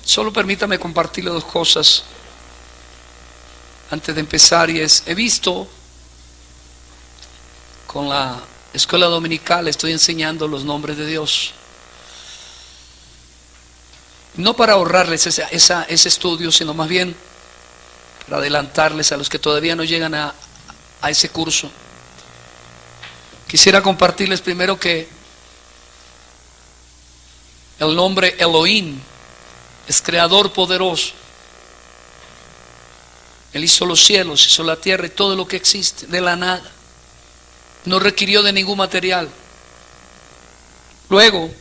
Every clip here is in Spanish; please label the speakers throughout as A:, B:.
A: Solo permítame compartirle dos cosas antes de empezar, y es, he visto con la escuela dominical, estoy enseñando los nombres de Dios, no para ahorrarles ese estudio, sino más bien para adelantarles a los que todavía no llegan a ese curso. Quisiera compartirles primero que el nombre Elohim es creador poderoso. Él hizo los cielos, hizo la tierra y todo lo que existe de la nada. No requirió de ningún material. Luego,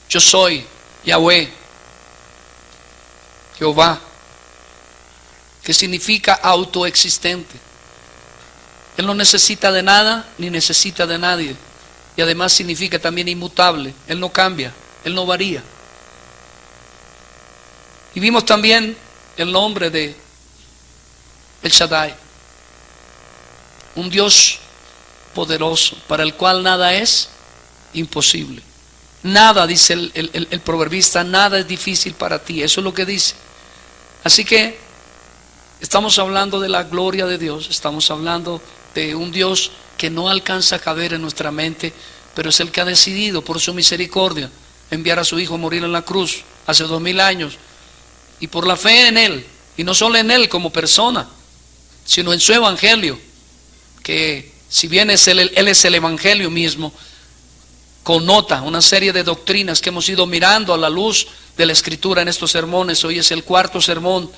A: yo soy Yahweh, Jehová, que significa autoexistente. Él no necesita de nada ni necesita de nadie. Y además significa también inmutable. Él no cambia, Él no varía. Y vimos también el nombre de El Shaddai, un Dios poderoso para el cual nada es imposible. Nada, dice el proverbista, nada es difícil para ti. Eso es lo que dice. Así que estamos hablando de la gloria de Dios, estamos hablando de un Dios que no alcanza a caber en nuestra mente, pero es el que ha decidido por su misericordia enviar a su Hijo a morir en la cruz hace 2000 años, y por la fe en Él, y no solo en Él como persona, sino en su evangelio, que si bien Él es el evangelio mismo, connota una serie de doctrinas que hemos ido mirando a la luz de la escritura en estos sermones. Hoy es el cuarto sermón,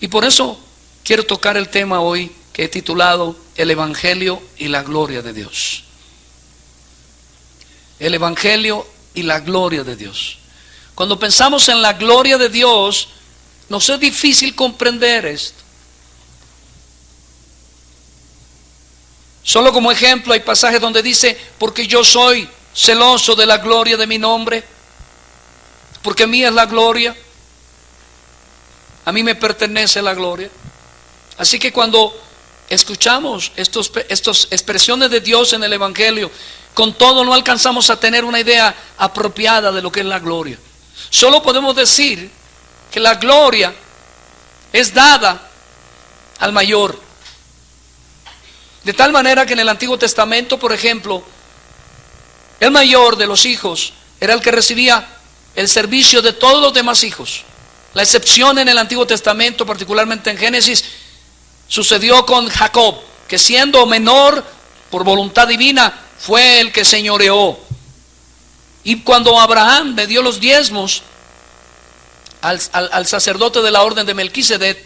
A: y por eso quiero tocar el tema hoy que he titulado El Evangelio y la Gloria de Dios. El Evangelio y la Gloria de Dios. Cuando pensamos en la gloria de Dios, nos es difícil comprender esto. Solo como ejemplo, hay pasajes donde dice: porque yo soy celoso de la gloria de mi nombre, porque mía es la gloria, a mí me pertenece la gloria. Así que cuando escuchamos estas expresiones de Dios en el Evangelio, con todo no alcanzamos a tener una idea apropiada de lo que es la gloria. Solo podemos decir que la gloria es dada al mayor. De tal manera que en el Antiguo Testamento, por ejemplo, el mayor de los hijos era el que recibía el servicio de todos los demás hijos. La excepción en el Antiguo Testamento, particularmente en Génesis, sucedió con Jacob, que siendo menor por voluntad divina, fue el que señoreó. Y cuando Abraham le dio los diezmos al sacerdote de la orden de Melquisedec,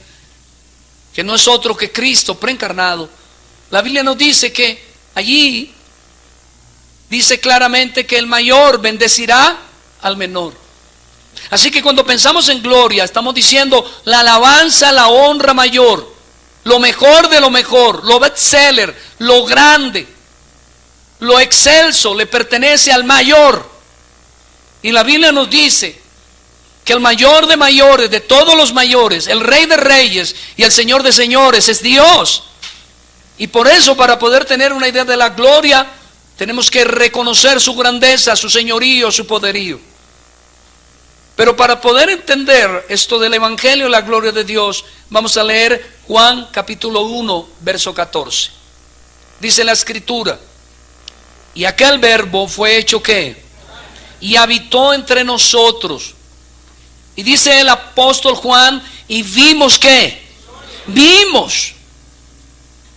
A: que no es otro que Cristo preencarnado, la Biblia nos dice que allí dice claramente que el mayor bendecirá al menor. Así que cuando pensamos en gloria, estamos diciendo la alabanza, la honra mayor, lo mejor de lo mejor, lo bestseller, lo grande, lo excelso le pertenece al mayor. Y la Biblia nos dice que el mayor de mayores, de todos los mayores, el Rey de reyes y el Señor de señores es Dios. Y por eso, para poder tener una idea de la gloria, tenemos que reconocer su grandeza, su señorío, su poderío. Pero para poder entender esto del Evangelio y la gloria de Dios, vamos a leer Juan capítulo 1, verso 14. Dice la Escritura: y aquel verbo fue hecho ¿qué? Y habitó entre nosotros. Y dice el apóstol Juan: y vimos ¿qué? Vimos.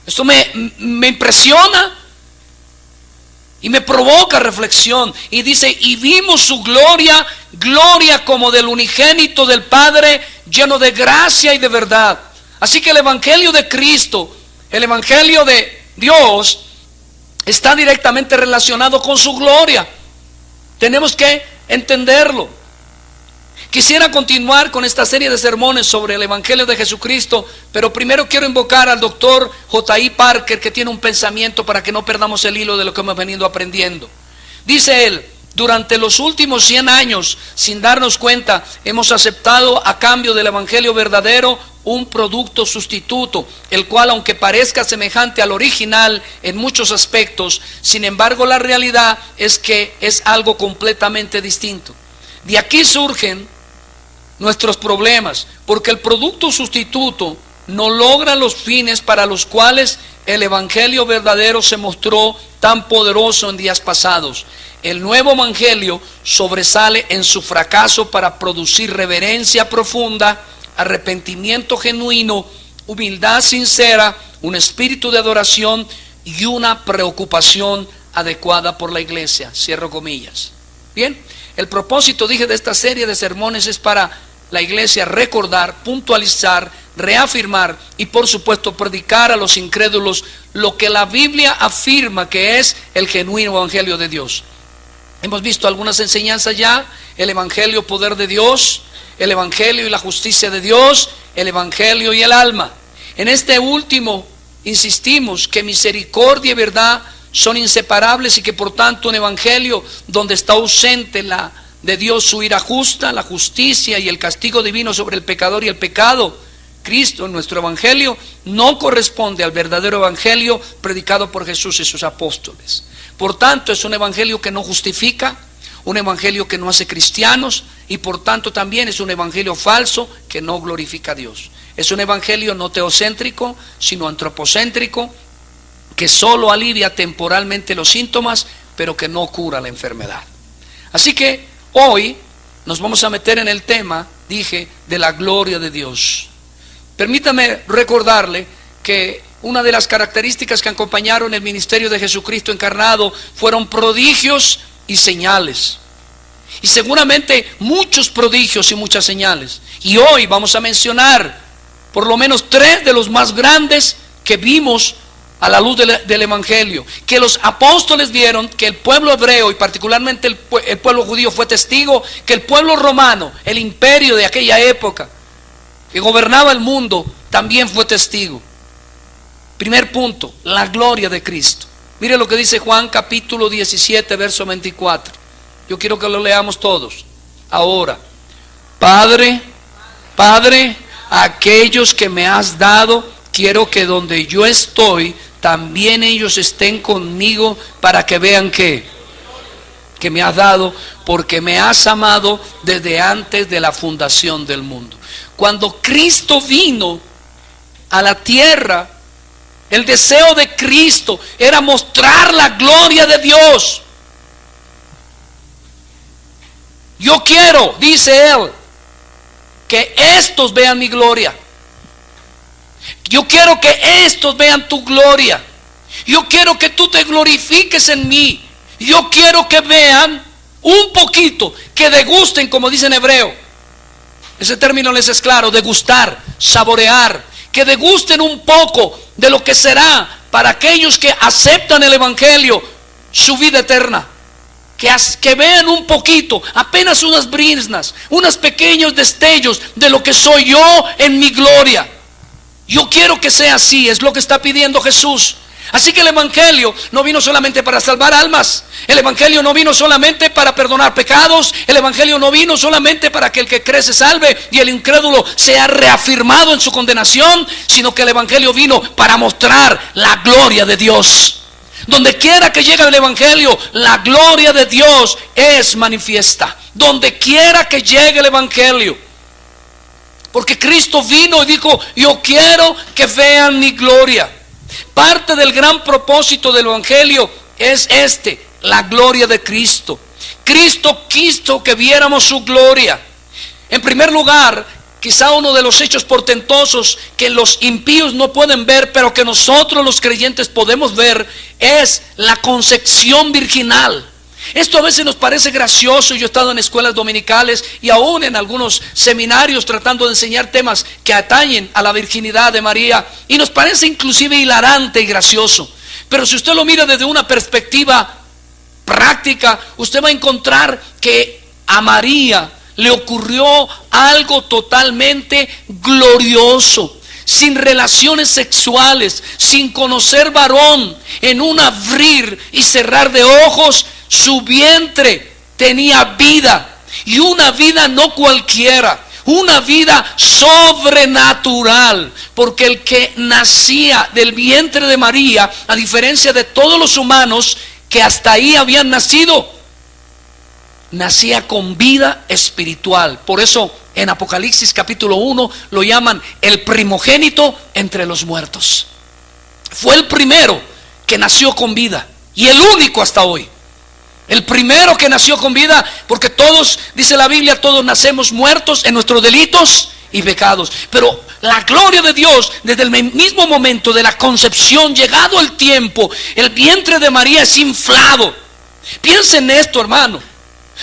A: Esto me impresiona y me provoca reflexión. Y dice: y vimos su gloria, gloria como del unigénito del Padre, lleno de gracia y de verdad. Así que el Evangelio de Cristo, el Evangelio de Dios, está directamente relacionado con su gloria. Tenemos que entenderlo. Quisiera continuar con esta serie de sermones sobre el Evangelio de Jesucristo, pero primero quiero invocar al doctor J.I. Parker, que tiene un pensamiento para que no perdamos el hilo de lo que hemos venido aprendiendo. Dice él: durante los últimos 100 años, sin darnos cuenta, hemos aceptado a cambio del Evangelio verdadero un producto sustituto, el cual, aunque parezca semejante al original en muchos aspectos, sin embargo la realidad es que es algo completamente distinto. De aquí surgen nuestros problemas, porque el producto sustituto no logra los fines para los cuales el evangelio verdadero se mostró tan poderoso en días pasados. El nuevo evangelio sobresale en su fracaso para producir reverencia profunda, arrepentimiento genuino, humildad sincera, un espíritu de adoración y una preocupación adecuada por la iglesia. Cierro comillas. Bien, el propósito, dije, de esta serie de sermones es para la iglesia recordar, puntualizar, reafirmar y por supuesto predicar a los incrédulos lo que la Biblia afirma que es el genuino evangelio de Dios. Hemos visto algunas enseñanzas ya: el evangelio, poder de Dios; el evangelio y la justicia de Dios; el evangelio y el alma. En este último insistimos que misericordia y verdad son inseparables y que por tanto un evangelio donde está ausente la de Dios su ira justa, la justicia y el castigo divino sobre el pecador y el pecado, Cristo en nuestro evangelio, no corresponde al verdadero evangelio predicado por Jesús y sus apóstoles. Por tanto, es un evangelio que no justifica, un evangelio que no hace cristianos, y por tanto también es un evangelio falso que no glorifica a Dios. Es un evangelio no teocéntrico, sino antropocéntrico, que solo alivia temporalmente los síntomas, pero que no cura la enfermedad. Así que hoy nos vamos a meter en el tema, dije, de la gloria de Dios. Permítame recordarle que una de las características que acompañaron el ministerio de Jesucristo encarnado fueron prodigios y señales. Y seguramente muchos prodigios y muchas señales. Y hoy vamos a mencionar por lo menos 3 de los más grandes que vimos a la luz del evangelio, que los apóstoles vieron, que el pueblo hebreo y particularmente el pueblo judío fue testigo, que el pueblo romano, el imperio de aquella época que gobernaba el mundo, también fue testigo. Primer punto, la gloria de Cristo. Mire lo que dice Juan capítulo 17 verso 24. Yo quiero que lo leamos todos. Ahora, Padre, aquellos que me has dado, quiero que donde yo estoy, también ellos estén conmigo, para que vean que me has dado, porque me has amado desde antes de la fundación del mundo. Cuando Cristo vino a la tierra, el deseo de Cristo era mostrar la gloria de Dios. Yo quiero, dice Él, que estos vean mi gloria. Yo quiero que estos vean tu gloria. Yo quiero que tú te glorifiques en mí. Yo quiero que vean un poquito, que degusten, como dice en hebreo. Ese término les es claro: degustar, saborear. Que degusten un poco de lo que será para aquellos que aceptan el evangelio su vida eterna. Que vean un poquito, apenas unas briznas, unos pequeños destellos de lo que soy yo en mi gloria. Yo quiero que sea así, es lo que está pidiendo Jesús. Así que el evangelio no vino solamente para salvar almas. El evangelio no vino solamente para perdonar pecados. El evangelio no vino solamente para que el que cree se salve y el incrédulo sea reafirmado en su condenación, sino que el evangelio vino para mostrar la gloria de Dios. Donde quiera que llegue el evangelio, la gloria de Dios es manifiesta. Donde quiera que llegue el evangelio. Porque Cristo vino y dijo: yo quiero que vean mi gloria. Parte del gran propósito del evangelio es la gloria de Cristo. Cristo quiso que viéramos su gloria. En primer lugar, quizá uno de los hechos portentosos que los impíos no pueden ver, pero que nosotros los creyentes podemos ver, es la concepción virginal. Esto a veces nos parece gracioso. Yo he estado en escuelas dominicales y aún en algunos seminarios tratando de enseñar temas que atañen a la virginidad de María, y nos parece inclusive hilarante y gracioso. Pero si usted lo mira desde una perspectiva práctica, usted va a encontrar que a María le ocurrió algo totalmente glorioso. Sin relaciones sexuales, sin conocer varón, en un abrir y cerrar de ojos, su vientre tenía vida, y una vida no cualquiera, una vida sobrenatural, porque el que nacía del vientre de María, a diferencia de todos los humanos que hasta ahí habían nacido, nacía con vida espiritual. Por eso en Apocalipsis capítulo 1 lo llaman el primogénito entre los muertos. Fue el primero que nació con vida y el único hasta hoy. El primero que nació con vida, porque todos, dice la Biblia, todos nacemos muertos en nuestros delitos y pecados. Pero la gloria de Dios, desde el mismo momento de la concepción, llegado el tiempo, el vientre de María es inflado. Piensen en esto, hermano.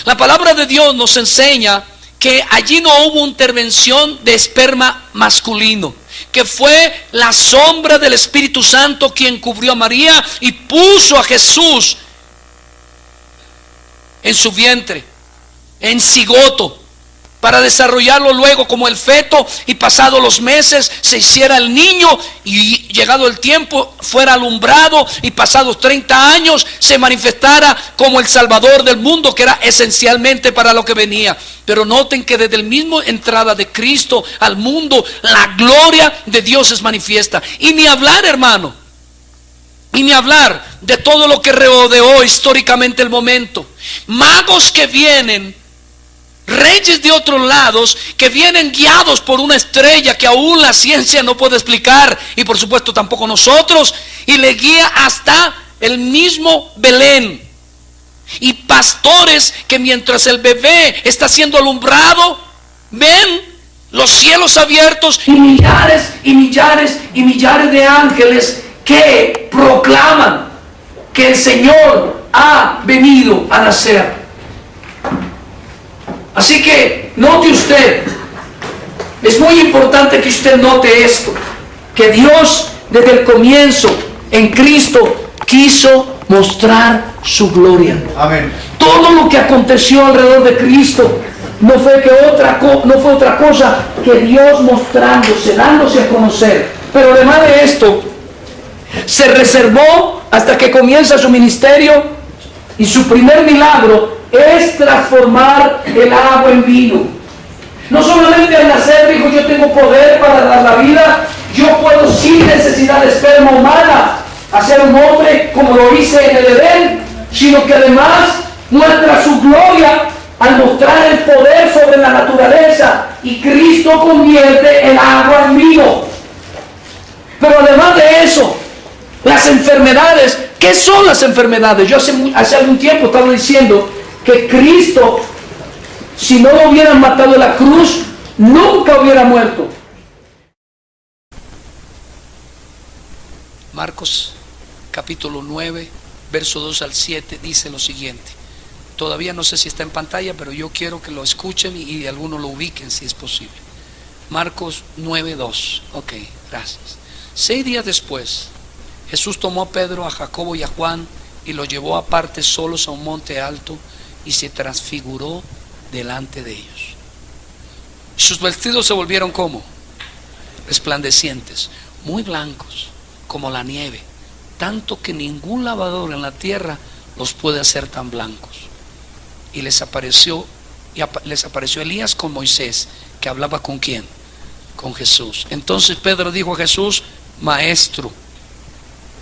A: La palabra de Dios nos enseña que allí no hubo intervención de esperma masculino, que fue la sombra del Espíritu Santo quien cubrió a María y puso a Jesús en su vientre, en cigoto, para desarrollarlo luego como el feto, y pasados los meses se hiciera el niño, y llegado el tiempo fuera alumbrado, y pasados 30 años se manifestara como el Salvador del mundo, que era esencialmente para lo que venía. Pero noten que desde el mismo entrada de Cristo al mundo, la gloria de Dios es manifiesta. Y ni hablar, hermano, y ni hablar de todo lo que rodeó históricamente el momento. Magos que vienen, reyes de otros lados que vienen guiados por una estrella que aún la ciencia no puede explicar, y por supuesto tampoco nosotros, y le guía hasta el mismo Belén. Y pastores que mientras el bebé está siendo alumbrado, ven los cielos abiertos y millares y millares y millares de ángeles que proclaman que el Señor ha venido a nacer. Así que note usted, es muy importante que usted note esto, que Dios desde el comienzo en Cristo quiso mostrar su gloria.
B: Amén.
A: Todo lo que aconteció alrededor de Cristo no fue otra cosa que Dios mostrándose, dándose a conocer. Pero además de esto, se reservó hasta que comienza su ministerio, y su primer milagro es transformar el agua en vino. No solamente al nacer dijo: yo tengo poder para dar la vida, yo puedo sin necesidad de esperma humana hacer un hombre como lo hice en el Edén, sino que además muestra su gloria al mostrar el poder sobre la naturaleza, y Cristo convierte el agua en vino. Pero además de eso, las enfermedades. ¿Qué son las enfermedades? Yo hace algún tiempo estaba diciendo que Cristo, si no lo hubieran matado en la cruz, nunca hubiera muerto. Marcos capítulo 9, verso 2 al 7 dice lo siguiente. Todavía no sé si está en pantalla, pero yo quiero que lo escuchen y algunos lo ubiquen si es posible. Marcos 9, 2. Ok, gracias. 6 días después, Jesús tomó a Pedro, a Jacobo y a Juan y los llevó aparte solos a un monte alto y se transfiguró delante de ellos. Sus vestidos se volvieron como resplandecientes, muy blancos como la nieve, tanto que ningún lavador en la tierra los puede hacer tan blancos. Y les apareció Elías con Moisés, que hablaba ¿con quién? Con Jesús. Entonces Pedro dijo a Jesús: Maestro,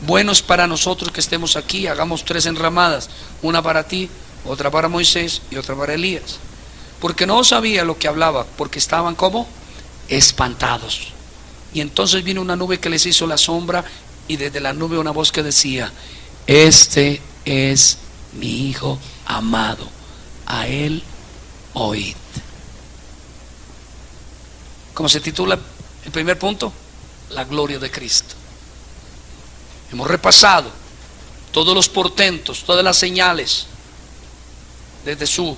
A: bueno es para nosotros que estemos aquí, hagamos 3 enramadas, una para ti, otra para Moisés y otra para Elías. Porque no sabía lo que hablaba, porque estaban como espantados. Y entonces vino una nube que les hizo la sombra, y desde la nube una voz que decía: este es mi Hijo amado, a él oíd. ¿Cómo se titula el primer punto? La gloria de Cristo. Hemos repasado todos los portentos, todas las señales desde su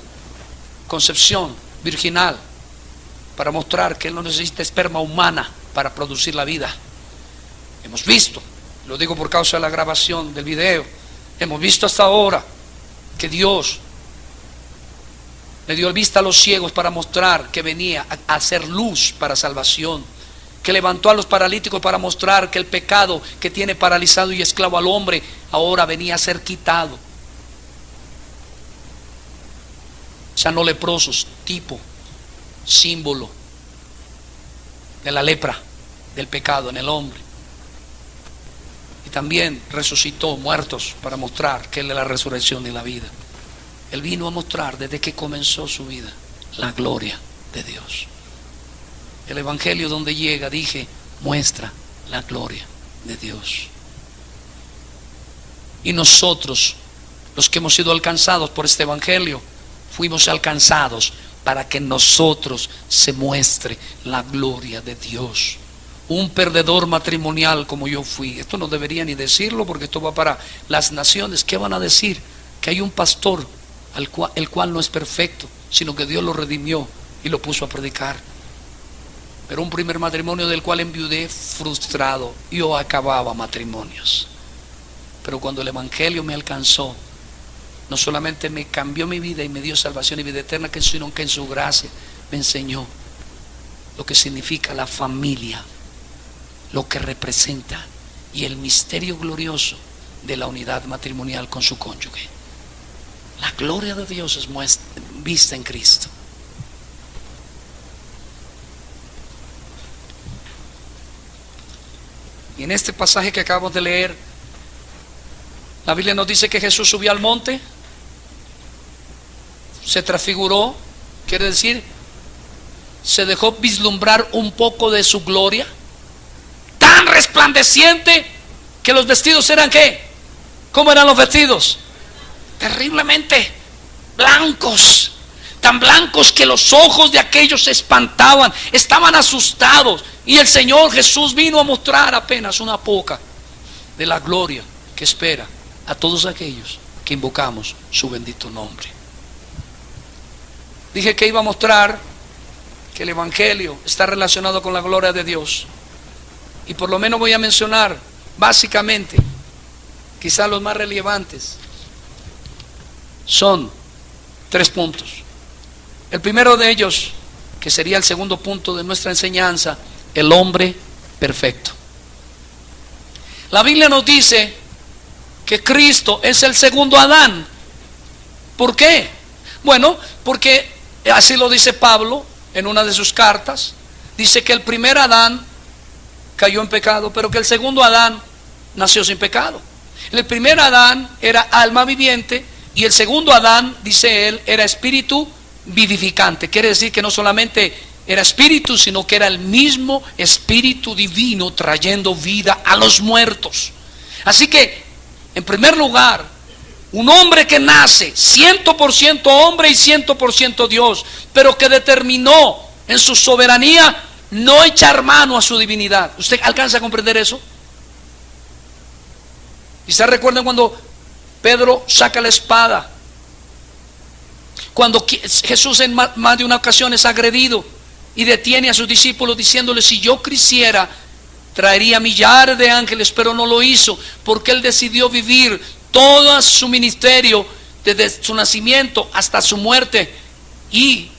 A: concepción virginal, para mostrar que Él no necesita esperma humana para producir la vida. Hemos visto, lo digo por causa de la grabación del video, hemos visto hasta ahora que Dios le dio vista a los ciegos para mostrar que venía a hacer luz para salvación, que levantó a los paralíticos para mostrar que el pecado que tiene paralizado y esclavo al hombre ahora venía a ser quitado. Sanó leprosos, tipo, símbolo de la lepra, del pecado en el hombre. Y también resucitó muertos para mostrar que Él es la resurrección y la vida. Él vino a mostrar desde que comenzó su vida la gloria de Dios. El evangelio donde llega, dije, muestra la gloria de Dios. Y nosotros, los que hemos sido alcanzados por este evangelio, fuimos alcanzados para que en nosotros se muestre la gloria de Dios. Un perdedor matrimonial como yo fui, esto no debería ni decirlo porque esto va para las naciones. ¿Qué van a decir? Que hay un pastor el cual no es perfecto, sino que Dios lo redimió y lo puso a predicar. Pero un primer matrimonio del cual enviudé frustrado. Yo acababa matrimonios. Pero cuando el evangelio me alcanzó, no solamente me cambió mi vida y me dio salvación y vida eterna, sino que en su gracia me enseñó lo que significa la familia, lo que representa y el misterio glorioso de la unidad matrimonial con su cónyuge. La gloria de Dios es vista en Cristo. Y en este pasaje que acabamos de leer, la Biblia nos dice que Jesús subió al monte, se transfiguró, quiere decir, se dejó vislumbrar un poco de su gloria, tan resplandeciente que los vestidos eran ¿qué? ¿Cómo eran los vestidos? Terriblemente blancos, tan blancos que los ojos de aquellos se espantaban, estaban asustados. Y el Señor Jesús vino a mostrar apenas una poca de la gloria que espera a todos aquellos que invocamos su bendito nombre. Dije que iba a mostrar que el evangelio está relacionado con la gloria de Dios, y por lo menos voy a mencionar básicamente, quizás los más relevantes son 3 puntos. El primero de ellos, que sería el segundo punto de nuestra enseñanza, el hombre perfecto. La Biblia nos dice que Cristo es el segundo Adán. ¿Por qué? Bueno, porque así lo dice Pablo en una de sus cartas. Dice que el primer Adán cayó en pecado, pero que el segundo Adán nació sin pecado. El primer Adán era alma viviente y el segundo Adán, dice él, era espíritu vivificante. Quiere decir que no solamente era espíritu, sino que era el mismo espíritu divino trayendo vida a los muertos. Así que, en primer lugar, un hombre que nace 100% hombre y 100% Dios, pero que determinó en su soberanía no echar mano a su divinidad. ¿Usted alcanza a comprender eso? Quizás recuerden cuando Pedro saca la espada, cuando Jesús en más de una ocasión es agredido y detiene a sus discípulos diciéndoles: si yo quisiera, traería millares de ángeles, pero no lo hizo, porque él decidió vivir todo su ministerio desde su nacimiento hasta su muerte, y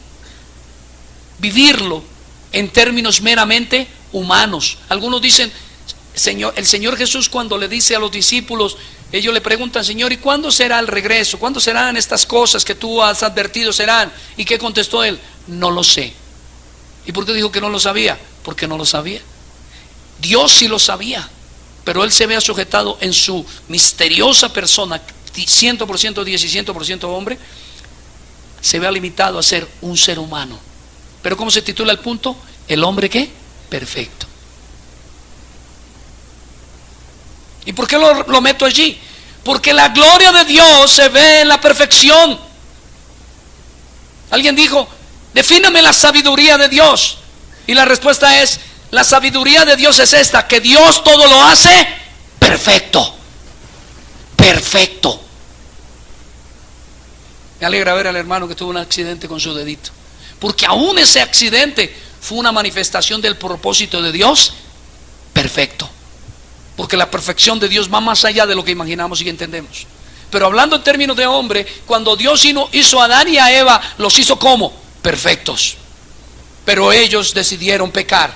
A: vivirlo en términos meramente humanos. Algunos dicen, el Señor Jesús, cuando le dice a los discípulos, ellos le preguntan: Señor, ¿y cuándo será el regreso? ¿Cuándo serán estas cosas que tú has advertido serán? ¿Y qué contestó él? No lo sé. ¿Y por qué dijo que no lo sabía? Porque no lo sabía. Dios sí lo sabía, pero él se vea sujetado en su misteriosa persona, 100% Dios y 100% hombre, se vea limitado a ser un ser humano. Pero ¿cómo se titula el punto? El hombre ¿qué? Perfecto. ¿Y por qué lo meto allí? Porque la gloria de Dios se ve en la perfección. Alguien dijo: defíname la sabiduría de Dios. Y la respuesta es: la sabiduría de Dios es esta, que Dios todo lo hace perfecto. Perfecto. Me alegra ver al hermano que tuvo un accidente con su dedito, porque aún ese accidente fue una manifestación del propósito de Dios perfecto. Porque la perfección de Dios va más allá de lo que imaginamos y entendemos. Pero hablando en términos de hombre, cuando Dios hizo a Adán y a Eva, los hizo ¿cómo? Perfectos. Pero ellos decidieron pecar.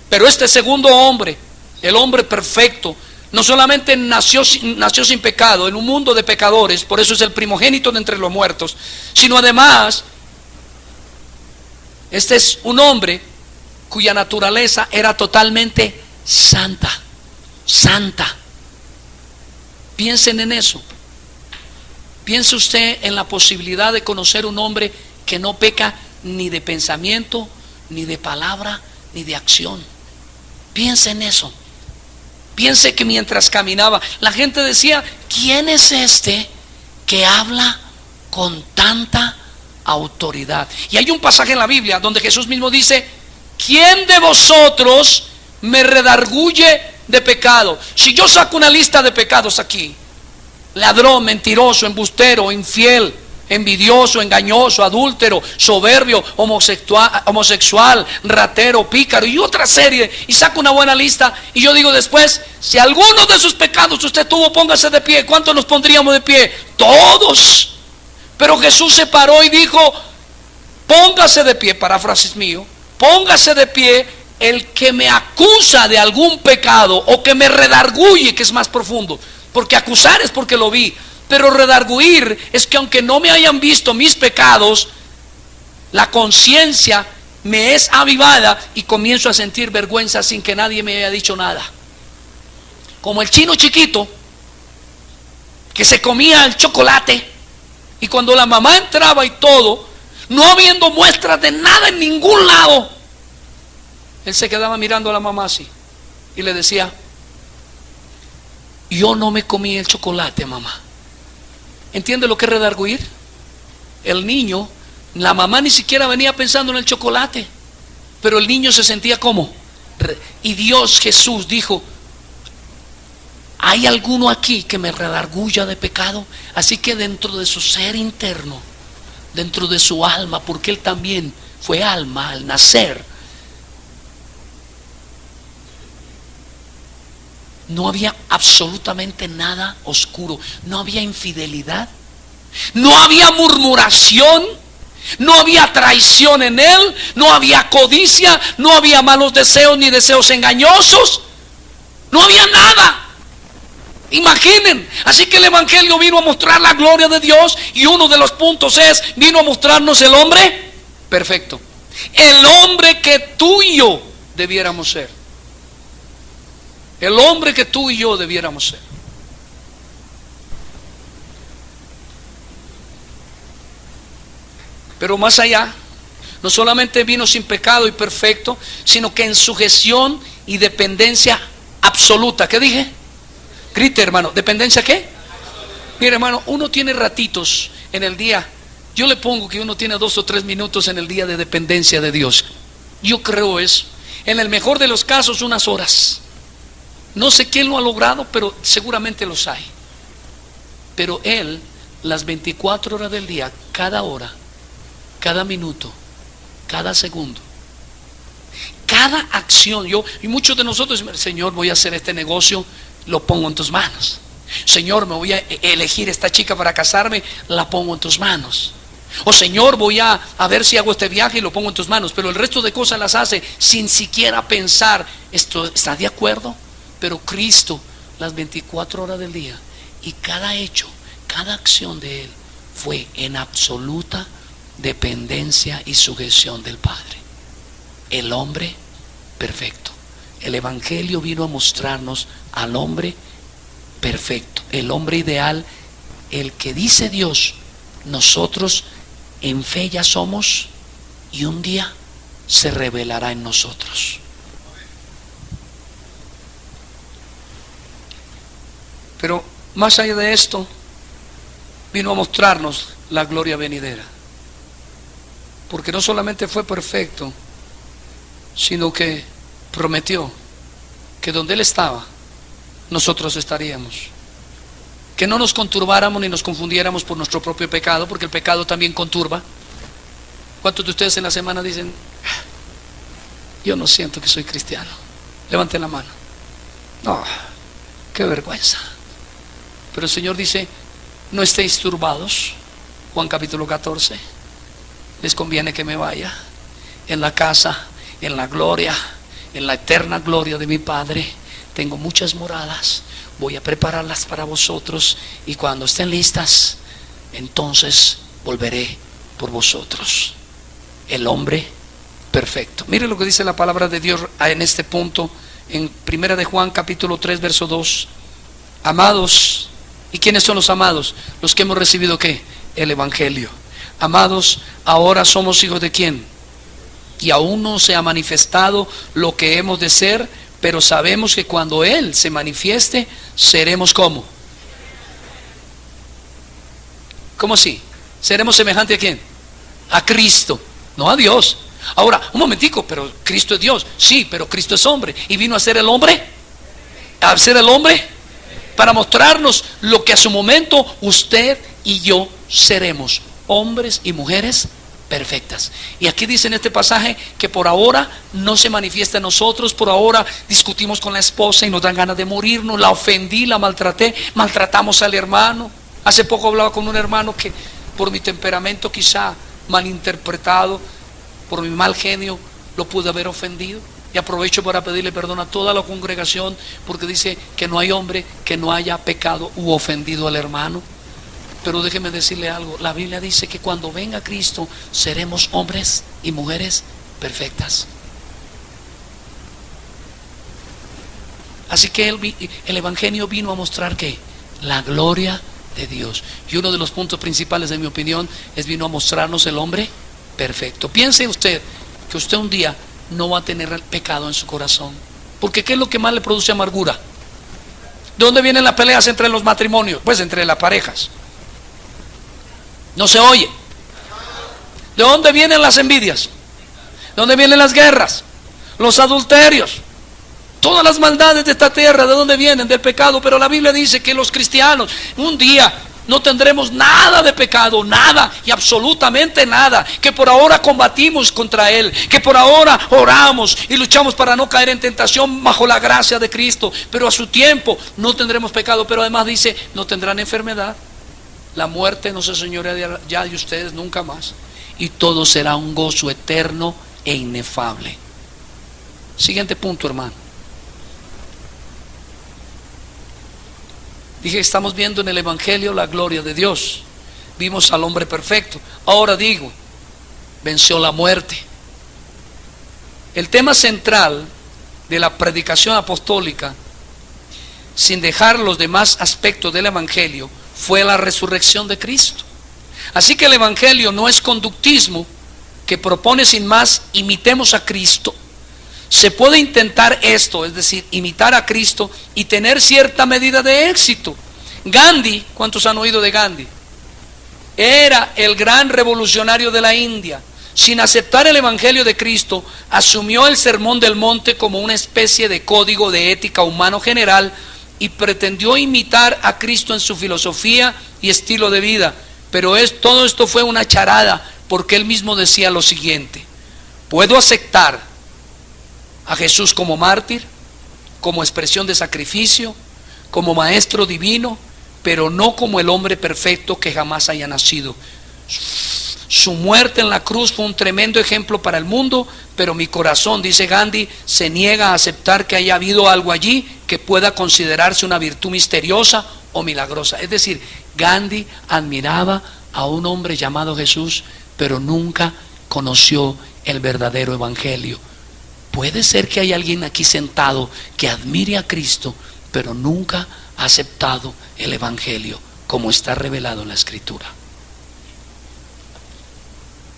A: Pero este segundo hombre, el hombre perfecto, no solamente nació sin pecado en un mundo de pecadores, por eso es el primogénito de entre los muertos, sino además, este es un hombre cuya naturaleza era totalmente santa. Santa. Piensen en eso. Piense usted en la posibilidad de conocer un hombre que no peca ni de pensamiento, ni de palabra, ni de acción. Piense en eso. Piense que mientras caminaba, la gente decía: ¿quién es este que habla con tanta autoridad? Y hay un pasaje en la Biblia donde Jesús mismo dice: ¿quién de vosotros me redarguye de pecado? Si yo saco una lista de pecados aquí: ladrón, mentiroso, embustero, infiel, envidioso, engañoso, adúltero, soberbio, homosexual, ratero, pícaro y otra serie, y saco una buena lista, y yo digo después: si alguno de sus pecados usted tuvo, póngase de pie. ¿Cuántos nos pondríamos de pie? Todos. Pero Jesús se paró y dijo: póngase de pie, paráfrasis mío, póngase de pie el que me acusa de algún pecado o que me redarguye, que es más profundo, porque acusar es porque lo vi, pero redarguir es que aunque no me hayan visto mis pecados, la conciencia me es avivada y comienzo a sentir vergüenza sin que nadie me haya dicho nada. Como el chino chiquito que se comía el chocolate, y cuando la mamá entraba y todo, no habiendo muestras de nada en ningún lado, él se quedaba mirando a la mamá así y le decía: yo no me comí el chocolate, mamá. ¿Entiende lo que es redarguir? El niño, la mamá ni siquiera venía pensando en el chocolate, pero el niño se sentía como. Y Dios, Jesús dijo: ¿hay alguno aquí que me redarguya de pecado? Así que dentro de su ser interno, dentro de su alma, porque él también fue alma al nacer, no había absolutamente nada oscuro. No había infidelidad, no había murmuración, no había traición en él, no había codicia, no había malos deseos ni deseos engañosos, no había nada. Imaginen. Así que el evangelio vino a mostrar la gloria de Dios, y uno de los puntos es: vino a mostrarnos el hombre perfecto, el hombre que tú y yo debiéramos ser, el hombre que tú y yo debiéramos ser. Pero más allá, no solamente vino sin pecado y perfecto, sino que en sujeción y dependencia absoluta. ¿Qué dije? Grite, hermano. ¿Dependencia qué? Mire, hermano, uno tiene ratitos en el día. Yo le pongo que uno tiene 2 o 3 minutos en el día de dependencia de Dios. Yo creo eso. En el mejor de los casos, unas horas. No sé quién lo ha logrado, pero seguramente los hay. Pero Él, las 24 horas del día, cada hora, cada minuto, cada segundo, cada acción. Y muchos de nosotros decimos: Señor, voy a hacer este negocio, lo pongo en tus manos. Señor, me voy a elegir esta chica para casarme, la pongo en tus manos. O Señor, voy a ver si hago este viaje y lo pongo en tus manos. Pero el resto de cosas las hace sin siquiera pensar: ¿esto está de acuerdo? Pero Cristo, las 24 horas del día, y cada hecho, cada acción de Él fue en absoluta dependencia y sujeción del Padre. El hombre perfecto. El evangelio vino a mostrarnos al hombre perfecto, el hombre ideal, el que dice Dios: nosotros en fe ya somos, y un día se revelará en nosotros. Pero más allá de esto, vino a mostrarnos la gloria venidera, porque no solamente fue perfecto, sino que prometió que donde Él estaba, nosotros estaríamos. Que no nos conturbáramos ni nos confundiéramos por nuestro propio pecado, porque el pecado también conturba. ¿Cuántos de ustedes en la semana dicen: yo no siento que soy cristiano? Levanten la mano. No, qué vergüenza. Pero el Señor dice: no estéis turbados. Juan capítulo 14. Les conviene que me vaya. En la casa, en la gloria, en la eterna gloria de mi Padre, tengo muchas moradas. Voy a prepararlas para vosotros, y cuando estén listas, entonces volveré por vosotros. El hombre perfecto. Mire lo que dice la palabra de Dios en este punto, en 1 de Juan capítulo 3 verso 2. Amados, ¿Y quiénes son los amados? Los que hemos recibido ¿qué? El Evangelio. Amados, ahora somos hijos de ¿quién? Y aún no se ha manifestado lo que hemos de ser, pero sabemos que cuando Él se manifieste, seremos ¿cómo? ¿Cómo así? ¿Seremos semejantes a quién? A Cristo, no a Dios. Ahora, un momentico, pero Cristo es Dios. Sí, pero Cristo es hombre. ¿Y vino a ser el hombre? ¿A ser el hombre? Para mostrarnos lo que a su momento usted y yo seremos. Hombres y mujeres perfectas. Y aquí dice en este pasaje que por ahora no se manifiesta en nosotros. Por ahora discutimos con la esposa y nos dan ganas de morirnos. La ofendí, la maltraté, maltratamos al hermano. Hace poco hablaba con un hermano que por mi temperamento quizá malinterpretado, por mi mal genio, lo pude haber ofendido. Y aprovecho para pedirle perdón a toda la congregación, porque dice que no hay hombre que no haya pecado u ofendido al hermano. Pero déjeme decirle algo, la Biblia dice que cuando venga Cristo seremos hombres y mujeres perfectas. Así que el Evangelio vino a mostrar que la gloria de Dios. Y uno de los puntos principales, de mi opinión, es vino a mostrarnos el hombre perfecto. Piense usted que usted un día no va a tener el pecado en su corazón, porque ¿qué es lo que más le produce amargura? ¿De dónde vienen las peleas entre los matrimonios? Pues entre las parejas. No se oye. ¿De dónde vienen las envidias? ¿De dónde vienen las guerras? Los adulterios. Todas las maldades de esta tierra, ¿de dónde vienen? Del pecado. Pero la Biblia dice que los cristianos un día no tendremos nada de pecado, nada y absolutamente nada. Que por ahora combatimos contra él, que por ahora oramos y luchamos para no caer en tentación bajo la gracia de Cristo. Pero a su tiempo no tendremos pecado. Pero además dice, no tendrán enfermedad. La muerte no se señorea ya de ustedes nunca más. Y todo será un gozo eterno e inefable. Siguiente punto, hermano. Dije, estamos viendo en el Evangelio la gloria de Dios. Vimos al hombre perfecto. Ahora digo, venció la muerte. El tema central de la predicación apostólica, sin dejar los demás aspectos del Evangelio, fue la resurrección de Cristo. Así que el Evangelio no es conductismo que propone sin más imitemos a Cristo. Se puede intentar esto, es decir, imitar a Cristo y tener cierta medida de éxito. Gandhi, ¿cuántos han oído de Gandhi? Era el gran revolucionario de la India. Sin aceptar el Evangelio de Cristo, asumió el Sermón del Monte como una especie de código de ética humano general y pretendió imitar a Cristo en su filosofía y estilo de vida. Pero todo esto fue una charada, porque él mismo decía lo siguiente: puedo aceptar a Jesús como mártir, como expresión de sacrificio, como maestro divino, pero no como el hombre perfecto que jamás haya nacido. Su muerte en la cruz fue un tremendo ejemplo para el mundo, pero mi corazón, dice Gandhi, se niega a aceptar que haya habido algo allí que pueda considerarse una virtud misteriosa o milagrosa. Es decir, Gandhi admiraba a un hombre llamado Jesús, pero nunca conoció el verdadero Evangelio. Puede ser que hay alguien aquí sentado que admire a Cristo, pero nunca ha aceptado el Evangelio como está revelado en la Escritura.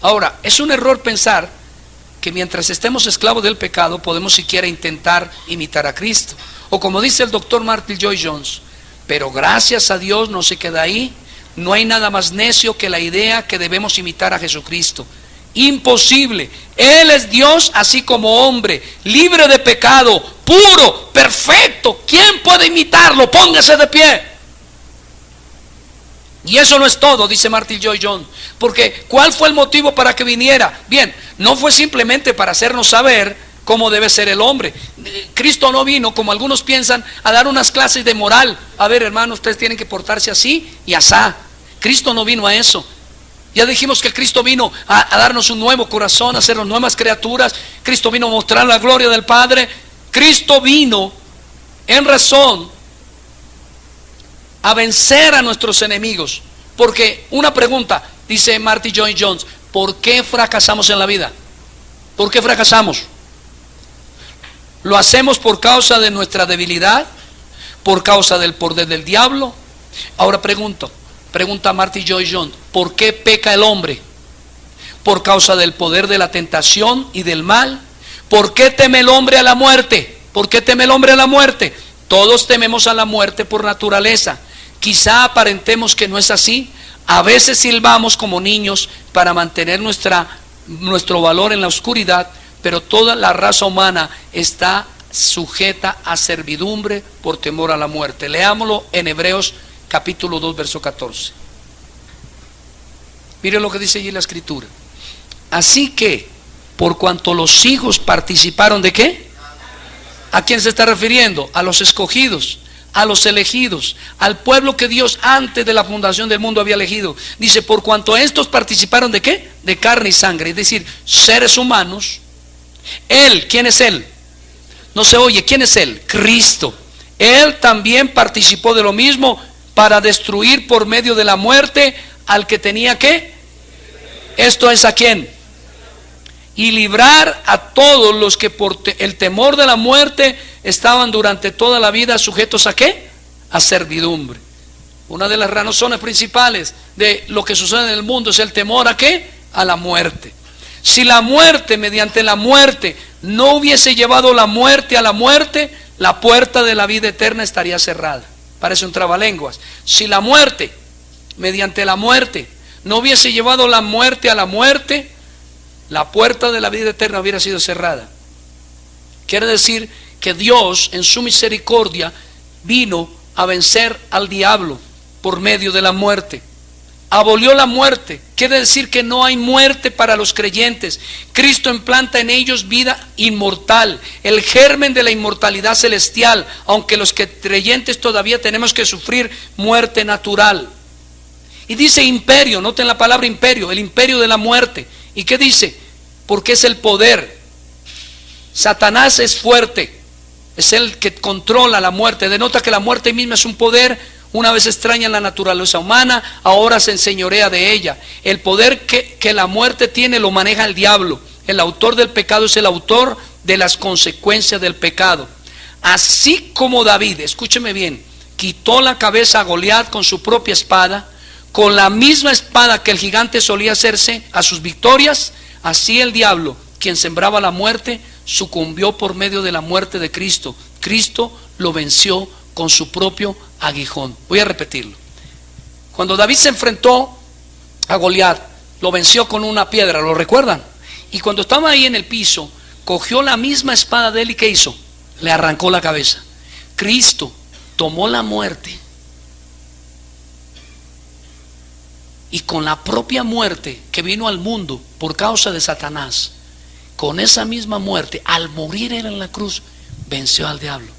A: Ahora, es un error pensar que mientras estemos esclavos del pecado podemos siquiera intentar imitar a Cristo. O como dice el doctor Martin Lloyd-Jones, pero gracias a Dios no se queda ahí. No hay nada más necio que la idea que debemos imitar a Jesucristo. Imposible. Él es Dios así como hombre, libre de pecado, puro, perfecto. ¿Quién puede imitarlo? Póngase de pie. Y eso no es todo, dice Martin Lloyd-Jones, porque ¿cuál fue el motivo para que viniera? Bien, no fue simplemente para hacernos saber cómo debe ser el hombre. Cristo no vino, como algunos piensan, a dar unas clases de moral. A ver, hermanos, ustedes tienen que portarse así y asá. Cristo no vino a eso. Ya dijimos que Cristo vino a darnos un nuevo corazón, a hacernos nuevas criaturas. Cristo vino a mostrar la gloria del Padre. Cristo vino en razón a vencer a nuestros enemigos. Porque una pregunta, dice Martin Lloyd-Jones, ¿por qué fracasamos en la vida? ¿Por qué fracasamos? ¿Lo hacemos por causa de nuestra debilidad? ¿Por causa del poder del diablo? Ahora pregunta Marty Joy John, ¿por qué peca el hombre? Por causa del poder de la tentación y del mal. ¿Por qué teme el hombre a la muerte? ¿Por qué teme el hombre a la muerte? Todos tememos a la muerte por naturaleza. Quizá aparentemos que no es así. A veces silbamos como niños para mantener nuestro valor en la oscuridad, pero toda la raza humana está sujeta a servidumbre por temor a la muerte. Leámoslo en Hebreos capítulo 2, verso 14. Mire lo que dice allí la escritura. Así que, por cuanto los hijos participaron ¿de qué? ¿A quién se está refiriendo? A los escogidos, a los elegidos, al pueblo que Dios antes de la fundación del mundo había elegido. Dice, por cuanto estos participaron ¿de qué? De carne y sangre, es decir, seres humanos. Él, ¿quién es Él? No se oye, ¿quién es Él? Cristo. Él también participó de lo mismo para destruir por medio de la muerte al que tenía ¿qué? Esto es ¿a quién? Y librar a todos los que por el temor de la muerte estaban durante toda la vida sujetos ¿a qué? A servidumbre. Una de las razones principales de lo que sucede en el mundo es el temor ¿a qué? A la muerte. Si la muerte, mediante la muerte, no hubiese llevado la muerte a la muerte, la puerta de la vida eterna estaría cerrada. Parece un trabalenguas. Si la muerte, mediante la muerte, no hubiese llevado la muerte a la muerte, la puerta de la vida eterna hubiera sido cerrada. Quiere decir que Dios en su misericordia vino a vencer al diablo por medio de la muerte. Abolió la muerte. Quiere decir que no hay muerte para los creyentes. Cristo implanta en ellos vida inmortal, el germen de la inmortalidad celestial, aunque los creyentes todavía tenemos que sufrir muerte natural. Y dice imperio, noten la palabra imperio, el imperio de la muerte. ¿Y qué dice? Porque es el poder. Satanás es fuerte, es el que controla la muerte. Denota que la muerte misma es un poder. Una vez extraña en la naturaleza humana, ahora se enseñorea de ella. El poder que la muerte tiene lo maneja el diablo. El autor del pecado es el autor de las consecuencias del pecado. Así como David, escúcheme bien, quitó la cabeza a Goliat con su propia espada, con la misma espada que el gigante solía hacerse a sus victorias, así el diablo, quien sembraba la muerte, sucumbió por medio de la muerte de Cristo. Cristo lo venció con su propio aguijón. Voy a repetirlo. Cuando David se enfrentó a Goliat, lo venció con una piedra, ¿lo recuerdan? Y cuando estaba ahí en el piso, cogió la misma espada de él y ¿qué hizo? Le arrancó la cabeza. Cristo tomó la muerte y con la propia muerte que vino al mundo por causa de Satanás, con esa misma muerte, al morir él en la cruz, venció al diablo.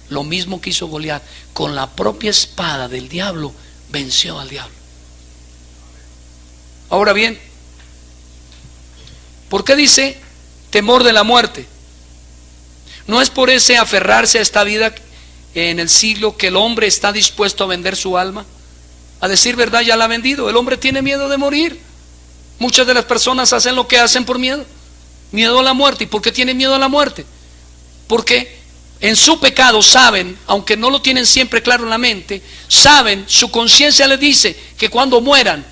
A: Lo mismo que hizo Goliat, con la propia espada del diablo, venció al diablo. Ahora bien, ¿por qué dice temor de la muerte? No es por ese aferrarse a esta vida en el siglo que el hombre está dispuesto a vender su alma. A decir verdad, ya la ha vendido. El hombre tiene miedo de morir. Muchas de las personas hacen lo que hacen por miedo. Miedo a la muerte. ¿Y por qué tienen miedo a la muerte? Porque en su pecado saben, aunque no lo tienen siempre claro en la mente, saben, su conciencia les dice que cuando mueran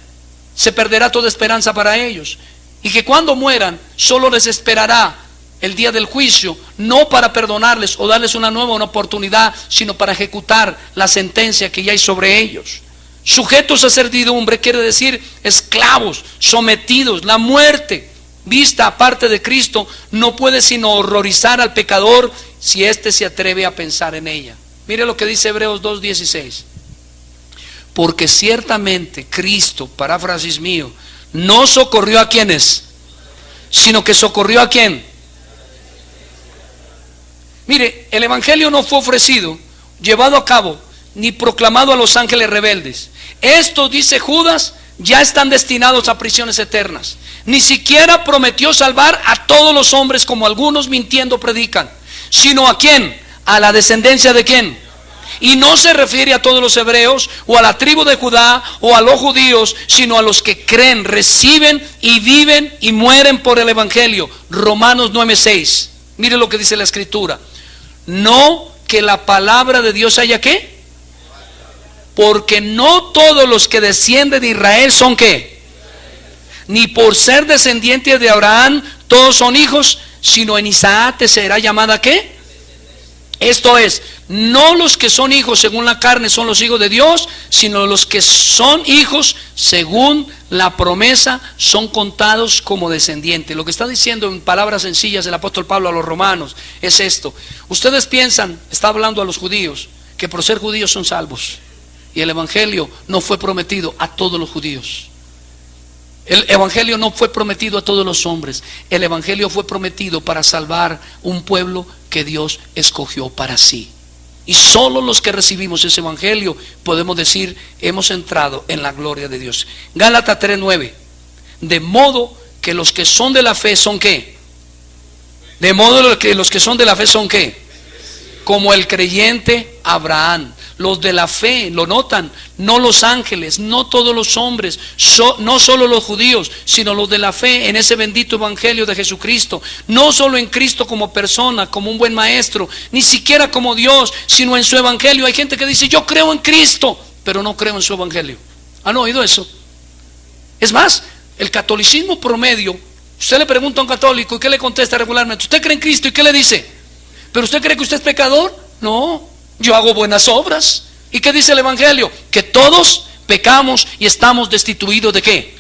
A: se perderá toda esperanza para ellos, y que cuando mueran solo les esperará el día del juicio, no para perdonarles o darles una nueva oportunidad, sino para ejecutar la sentencia que ya hay sobre ellos. Sujetos a servidumbre quiere decir esclavos, sometidos. La muerte vista aparte de Cristo no puede sino horrorizar al pecador si éste se atreve a pensar en ella. Mire lo que dice Hebreos 2:16. Porque ciertamente Cristo, paráfrasis mío, no socorrió a quienes, sino que socorrió a quién. Mire, el evangelio no fue ofrecido, llevado a cabo, ni proclamado a los ángeles rebeldes. Estos, dice Judas, ya están destinados a prisiones eternas. Ni siquiera prometió salvar a todos los hombres, como algunos mintiendo predican, sino ¿a quién? A la descendencia de quién. Y no se refiere a todos los hebreos o a la tribu de Judá o a los judíos, sino a los que creen, reciben y viven y mueren por el evangelio. Romanos 9:6. Mire lo que dice la escritura. No que la palabra de Dios haya ¿qué? porque no todos los que descienden de Israel son ¿qué? Ni por ser descendientes de Abraham todos son hijos, sino en Isaac te será llamada ¿qué? Esto es, no los que son hijos según la carne son los hijos de Dios, sino los que son hijos según la promesa son contados como descendientes. Lo que está diciendo en palabras sencillas el apóstol Pablo a los romanos es esto. Ustedes piensan, está hablando a los judíos, que por ser judíos son salvos. Y el evangelio no fue prometido a todos los judíos. El evangelio no fue prometido a todos los hombres. El evangelio fue prometido para salvar un pueblo que Dios escogió para sí. Y solo los que recibimos ese evangelio podemos decir hemos entrado en la gloria de Dios. Gálatas 3:9. De modo que los que son de la fe son ¿qué? De modo que los que son de la fe son ¿qué? Como el creyente Abraham. Los de la fe, lo notan, no los ángeles, no todos los hombres, no solo los judíos, sino los de la fe en ese bendito evangelio de Jesucristo. No solo en Cristo como persona, como un buen maestro, ni siquiera como Dios, sino en su evangelio. Hay gente que dice yo creo en Cristo, pero no creo en su evangelio. ¿Han oído eso? Es más, el catolicismo promedio, usted le pregunta a un católico y ¿qué le contesta regularmente? ¿Usted cree en Cristo? ¿Y qué le dice? ¿Pero usted cree que usted es pecador? No, yo hago buenas obras. ¿Y qué dice el evangelio? Que todos pecamos y estamos destituidos ¿de qué?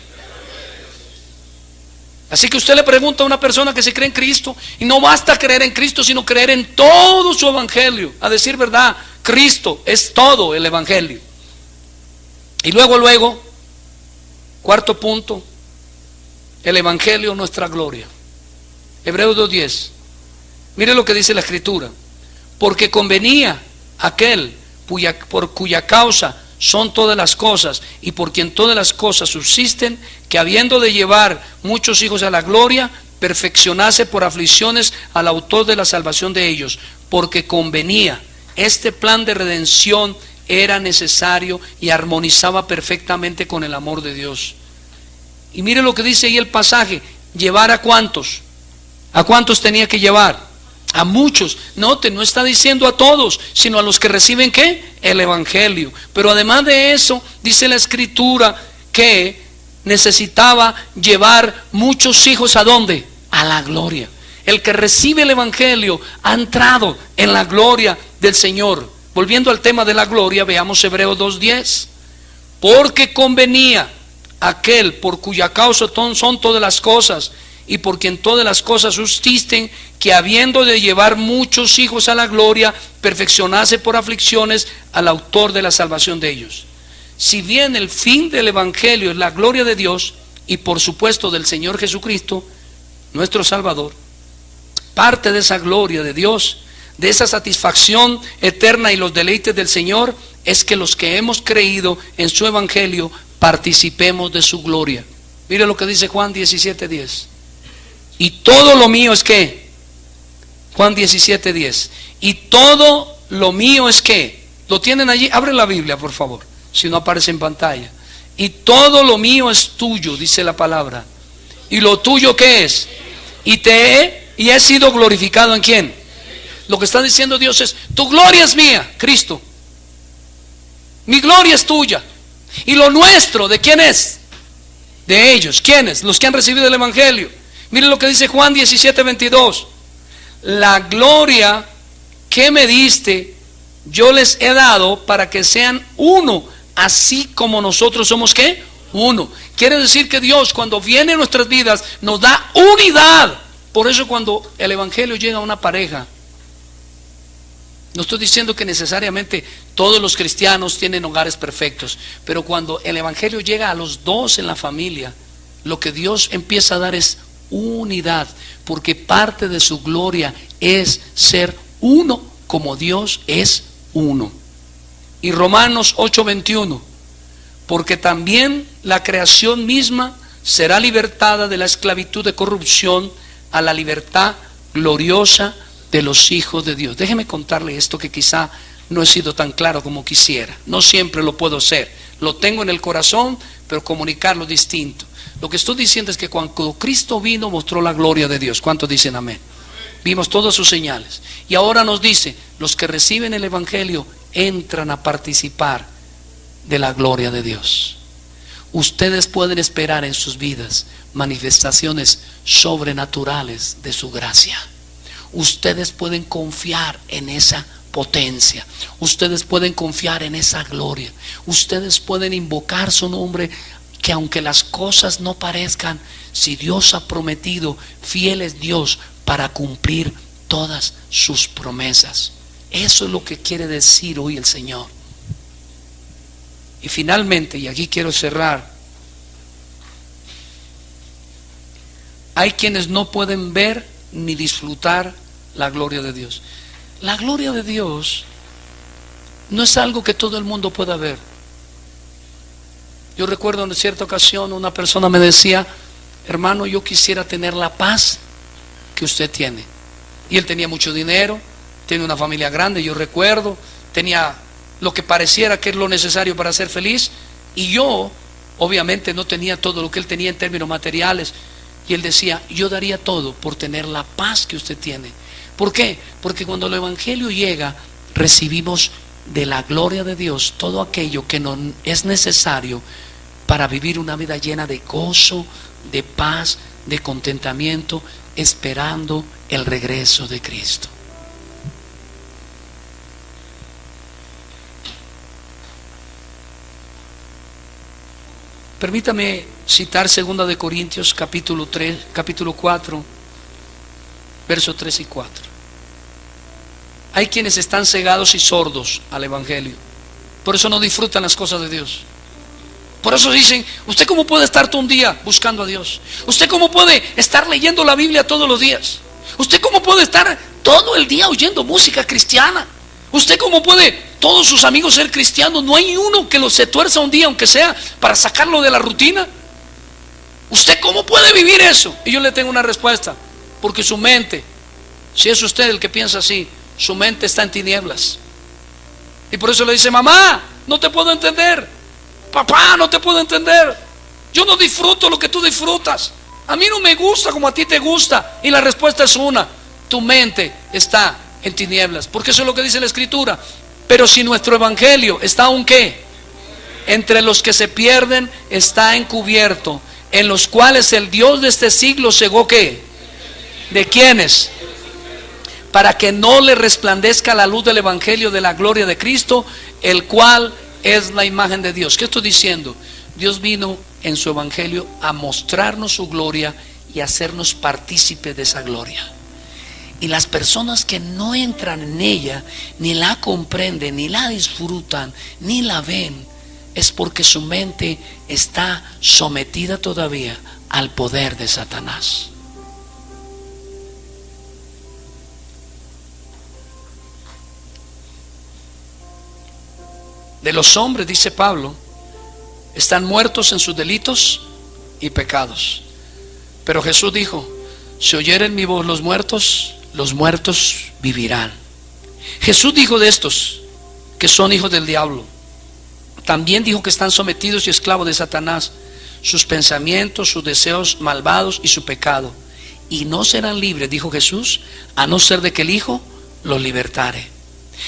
A: Así que usted le pregunta a una persona que se cree en Cristo, y no basta creer en Cristo, sino creer en todo su evangelio. A decir verdad, Cristo es todo el evangelio. Y luego, cuarto punto, el evangelio nuestra gloria. Hebreos 2:10. Mire lo que dice la escritura. Porque convenía aquel por cuya causa son todas las cosas y por quien todas las cosas subsisten, que habiendo de llevar muchos hijos a la gloria, perfeccionase por aflicciones al autor de la salvación de ellos. Porque convenía, este plan de redención era necesario y armonizaba perfectamente con el amor de Dios. Y mire lo que dice ahí el pasaje: llevar a cuántos. ¿A cuántos tenía que llevar? A muchos. Note, no está diciendo a todos, sino a los que reciben ¿qué? El evangelio. Pero además de eso, dice la escritura que necesitaba llevar muchos hijos ¿a dónde? A la gloria. El que recibe el evangelio ha entrado en la gloria del Señor. Volviendo al tema de la gloria, veamos Hebreos 2:10. Porque convenía aquel por cuya causa son todas las cosas y por quien todas las cosas subsisten, que habiendo de llevar muchos hijos a la gloria, perfeccionase por aflicciones al autor de la salvación de ellos. Si bien el fin del evangelio es la gloria de Dios y por supuesto del Señor Jesucristo, nuestro Salvador, parte de esa gloria de Dios, de esa satisfacción eterna y los deleites del Señor, es que los que hemos creído en su evangelio participemos de su gloria. Mire lo que dice Juan 17:10. Y todo lo mío es ¿qué? Juan 17:10. Y todo lo mío es ¿qué? ¿Lo tienen allí? Abre la Biblia, por favor, si no aparece en pantalla. Y todo lo mío es tuyo, dice la palabra. ¿Y lo tuyo qué es? Y he sido glorificado ¿en quién? Lo que está diciendo Dios es: tu gloria es mía, Cristo. Mi gloria es tuya. ¿Y lo nuestro de quién es? De ellos. ¿Quiénes? Los que han recibido el evangelio. Miren lo que dice Juan 17:22. La gloria que me diste, yo les he dado para que sean uno, así como nosotros somos ¿qué? Uno. Quiere decir que Dios, cuando viene en nuestras vidas, nos da unidad. Por eso cuando el evangelio llega a una pareja, no estoy diciendo que necesariamente todos los cristianos tienen hogares perfectos, pero cuando el evangelio llega a los dos en la familia, lo que Dios empieza a dar es unidad, porque parte de su gloria es ser uno como Dios es uno. Y Romanos 8:21, porque también la creación misma será libertada de la esclavitud de corrupción a la libertad gloriosa de los hijos de Dios. Déjeme contarle esto que quizá no he sido tan claro como quisiera. No siempre lo puedo ser, lo tengo en el corazón, pero comunicarlo distinto. Lo que estoy diciendo es que cuando Cristo vino, mostró la gloria de Dios. ¿Cuántos dicen amén? Vimos todas sus señales. Y ahora nos dice: los que reciben el evangelio entran a participar de la gloria de Dios. Ustedes pueden esperar en sus vidas manifestaciones sobrenaturales de su gracia. Ustedes pueden confiar en esa potencia. Ustedes pueden confiar en esa gloria. Ustedes pueden invocar su nombre, que aunque las cosas no parezcan, si Dios ha prometido, fiel es Dios para cumplir todas sus promesas. Eso es lo que quiere decir hoy el Señor. Y finalmente, y aquí quiero cerrar, hay quienes no pueden ver ni disfrutar la gloria de Dios. La gloria de Dios no es algo que todo el mundo pueda ver. Yo recuerdo en cierta ocasión una persona me decía: hermano, yo quisiera tener la paz que usted tiene. Y él tenía mucho dinero, tiene una familia grande, yo recuerdo, tenía lo que pareciera que es lo necesario para ser feliz, y yo obviamente no tenía todo lo que él tenía en términos materiales. Y él decía: yo daría todo por tener la paz que usted tiene. ¿Por qué? Porque cuando el evangelio llega, recibimos de la gloria de Dios todo aquello que nos es necesario para vivir una vida llena de gozo, de paz, de contentamiento, esperando el regreso de Cristo. Permítame citar 2 de Corintios capítulo 4, versos 3 y 4. Hay quienes están cegados y sordos al evangelio, por eso no disfrutan las cosas de Dios. Por eso dicen: ¿usted cómo puede estar todo un día buscando a Dios? ¿Usted cómo puede estar leyendo la Biblia todos los días? ¿Usted cómo puede estar todo el día oyendo música cristiana? ¿Usted cómo puede todos sus amigos ser cristianos? No hay uno que se tuerza un día, aunque sea para sacarlo de la rutina. ¿Usted cómo puede vivir eso? Y yo le tengo una respuesta: porque su mente, si es usted el que piensa así, su mente está en tinieblas. Y por eso le dice: mamá, no te puedo entender. Papá, no te puedo entender. Yo no disfruto lo que tú disfrutas. A mí no me gusta como a ti te gusta. Y la respuesta es una: tu mente está en tinieblas. Porque eso es lo que dice la Escritura. Pero si nuestro evangelio está aún ¿qué? Entre los que se pierden está encubierto, en los cuales el Dios de este siglo cegó ¿qué? ¿De quiénes? Para que no le resplandezca la luz del evangelio de la gloria de Cristo, el cual es la imagen de Dios. ¿Qué estoy diciendo? Dios vino en su evangelio a mostrarnos su gloria y hacernos partícipes de esa gloria. Y las personas que no entran en ella, ni la comprenden, ni la disfrutan, ni la ven, es porque su mente está sometida todavía al poder de Satanás. De los hombres, dice Pablo, están muertos en sus delitos y pecados. Pero Jesús dijo: si oyeren mi voz los muertos vivirán. Jesús dijo de estos que son hijos del diablo. También dijo que están sometidos y esclavos de Satanás, sus pensamientos, sus deseos malvados y su pecado. Y no serán libres, dijo Jesús, a no ser de que el Hijo los libertare.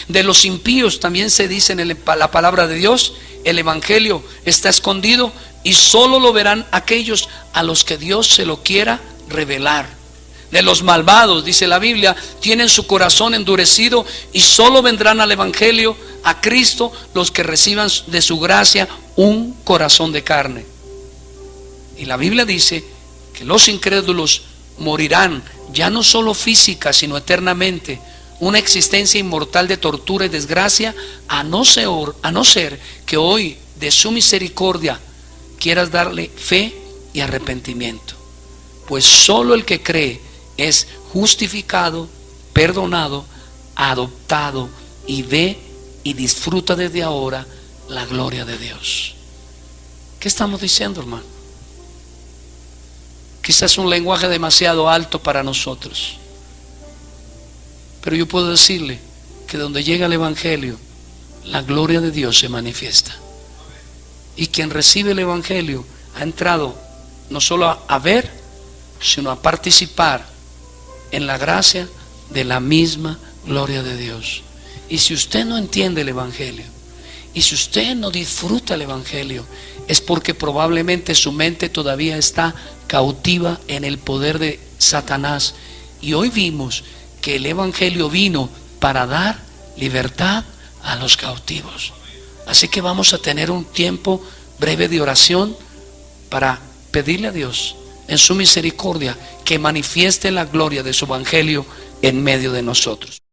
A: De los impíos también se dice en la palabra de Dios: el evangelio está escondido y solo lo verán aquellos a los que Dios se lo quiera revelar. De los malvados, dice la Biblia, tienen su corazón endurecido y solo vendrán al evangelio, a Cristo, los que reciban de su gracia un corazón de carne. Y la Biblia dice que los incrédulos morirán, ya no solo física, sino eternamente, una existencia inmortal de tortura y desgracia, a no ser que hoy de su misericordia quieras darle fe y arrepentimiento. Pues solo el que cree es justificado, perdonado, adoptado y ve y disfruta desde ahora la gloria de Dios. ¿Qué estamos diciendo, hermano? Quizás un lenguaje demasiado alto para nosotros, pero yo puedo decirle que donde llega el evangelio, la gloria de Dios se manifiesta. Y quien recibe el evangelio ha entrado no solo a ver, sino a participar en la gracia de la misma gloria de Dios. Y si usted no entiende el evangelio, Y si usted no disfruta el Evangelio, es porque probablemente su mente todavía está cautiva en el poder de Satanás. Y hoy vimos que el Evangelio vino para dar libertad a los cautivos. Así que vamos a tener un tiempo breve de oración para pedirle a Dios en su misericordia que manifieste la gloria de su Evangelio en medio de nosotros.